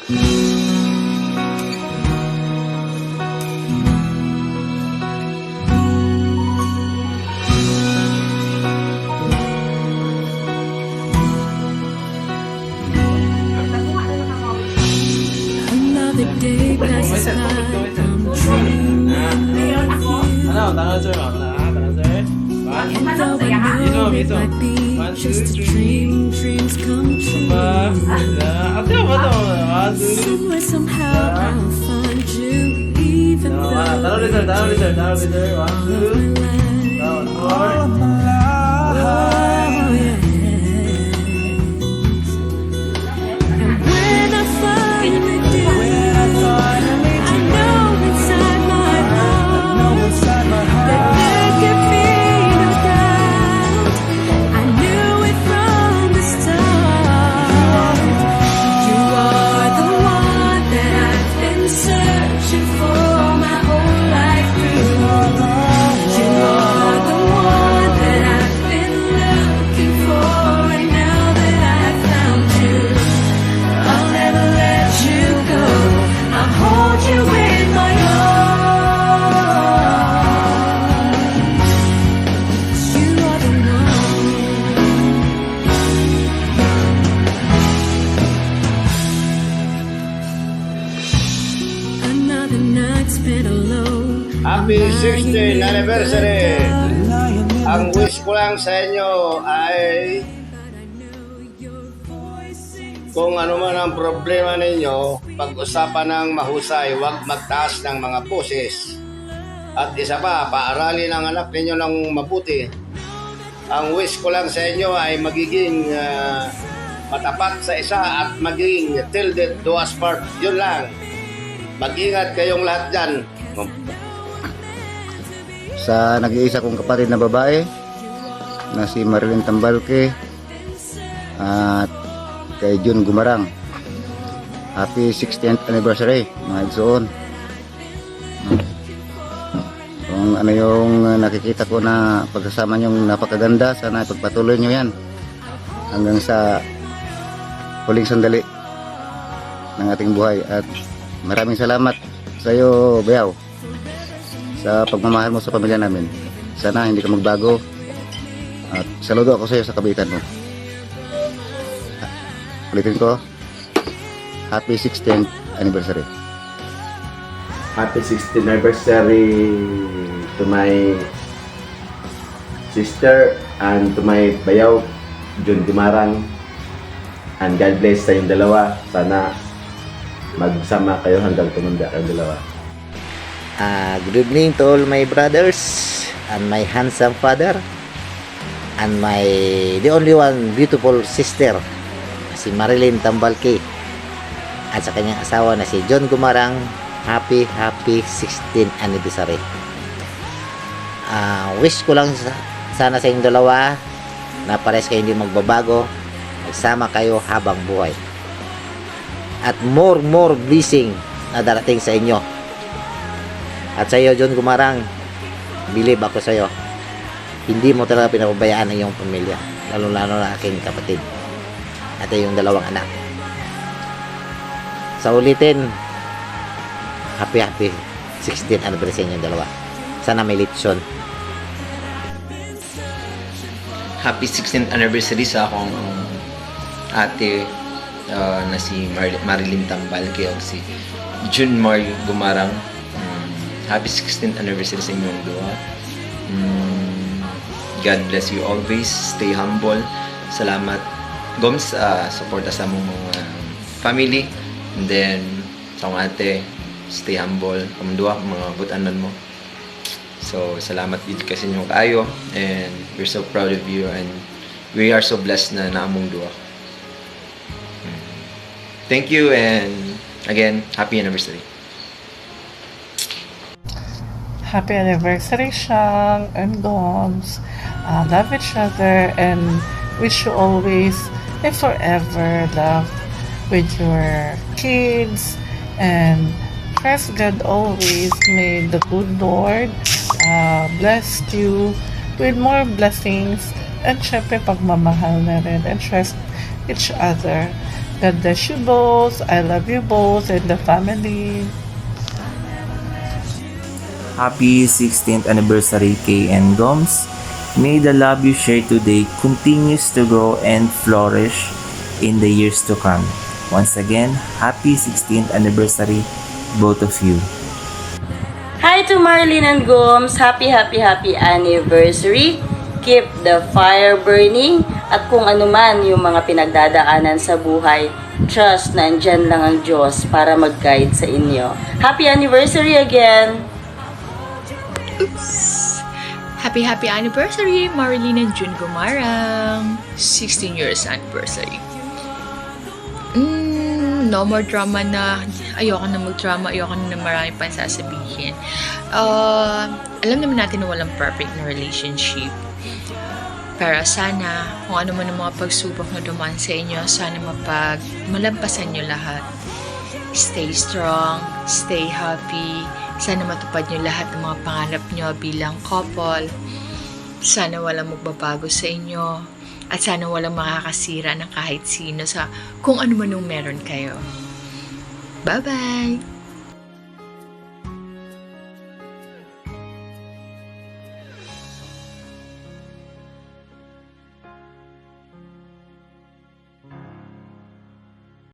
Another day passes by, I'm dreaming of you. And though I know it might be just a dream, dreams come true. Somewhere, somehow, I'll find you, even though all of my life. Oh, yeah. And when I finally do, I know inside my heart that there can be no doubt. I knew it from the start. You are the one that I've been searching for my whole life through. You are the one that I've been looking for, and now that I've found you, I'll never let you go. I'll hold you in my arms. You are the one. Another night spent alone. Happy 16th anniversary! Ang wish ko lang sa inyo ay kung ano man ang problema ninyo, pag-usapan ng mahusay, huwag magtaas ng mga boses. At isa pa, paaralin ang anak ninyo ng mabuti. Ang wish ko lang sa inyo ay magiging matapat sa isa at maging till death do us part. Yun lang. Mag-ingat kayong lahat dyan. Sa nag-iisa kong kapatid na babae na si Marilyn Tambalke at kay Jun Gumarang, happy 16th anniversary mga idsoon. Kung ano yung nakikita ko na pagsasama nyong napakaganda, sana ipagpatuloy nyo yan hanggang sa huling sandali ng ating buhay. At maraming salamat sa iyo, Bayaw, sa pagmamahal mo sa pamilya namin. Sana hindi ka magbago at saludo ako sa iyo sa kabitan mo. Ulitin ko, happy 16th anniversary. Happy 16th anniversary to my sister and to my bayaw, Jun Gumarang. And God bless sa yung dalawa. Sana magsama kayo hanggang tumanda kayong dalawa. Good evening to all my brothers and my handsome father and my the only one beautiful sister, si Marilyn Tambalke, at sa kanyang asawa na si John Gumarang. Happy 16th anniversary. Wish ko lang sana sa inyong dalawa na pares kayo hindi magbabago, magsama kayo habang buhay, at more blessing na darating sa inyo. At sa iyo, John Gumarang, believe ako sa iyo, hindi mo talaga pinapabayaan ang iyong pamilya, lalo na aking kapatid at yung dalawang anak. Sa ulitin, happy 16th anniversary yung dalawa. Sana may lechon. Happy 16th anniversary sa akong ate na si Marilyn Tambalke o si Jun Gumarang. Happy 16th anniversary sa inyong dua. God bless you always. Stay humble. Salamat Goms support sa mong family. And then sa akong ate, stay humble. Kamundua mga butanan mo. So salamat din kasi nyo kaayo, and we're so proud of you, and we are so blessed na naamong duwa. Thank you, and again, happy anniversary. Happy anniversary, Shang and Goms. Love each other and wish you always and forever love with your kids, and trust God always. May the good Lord bless you with more blessings, and syempre pagmamahal na rin, and trust each other. God bless you both. I love you both and the family. Happy 16th anniversary, Kay and Goms. May the love you share today continues to grow and flourish in the years to come. Once again, happy 16th anniversary, both of you. Hi to Marlene and Goms. Happy anniversary. Keep the fire burning. At kung ano man yung mga pinagdadaanan sa buhay, trust na andyan lang ang Diyos para mag-guide sa inyo. Happy anniversary again! Happy anniversary, Marilyn and June Gumarang. 16 years anniversary. No more drama na. Ayoko na mag-drama. Ayoko na marami pa sasabihin. Alam naman natin na walang perfect na relationship. Pero sana, kung ano man ang mga pagsubok na dumaan sa inyo, sana malampasan nyo lahat. Stay strong, stay happy. Sana matupad nyo lahat ng mga pangarap nyo bilang couple. Sana walang magbabago sa inyo. At sana walang makakasira ng kahit sino sa kung ano man yung meron kayo. Bye-bye!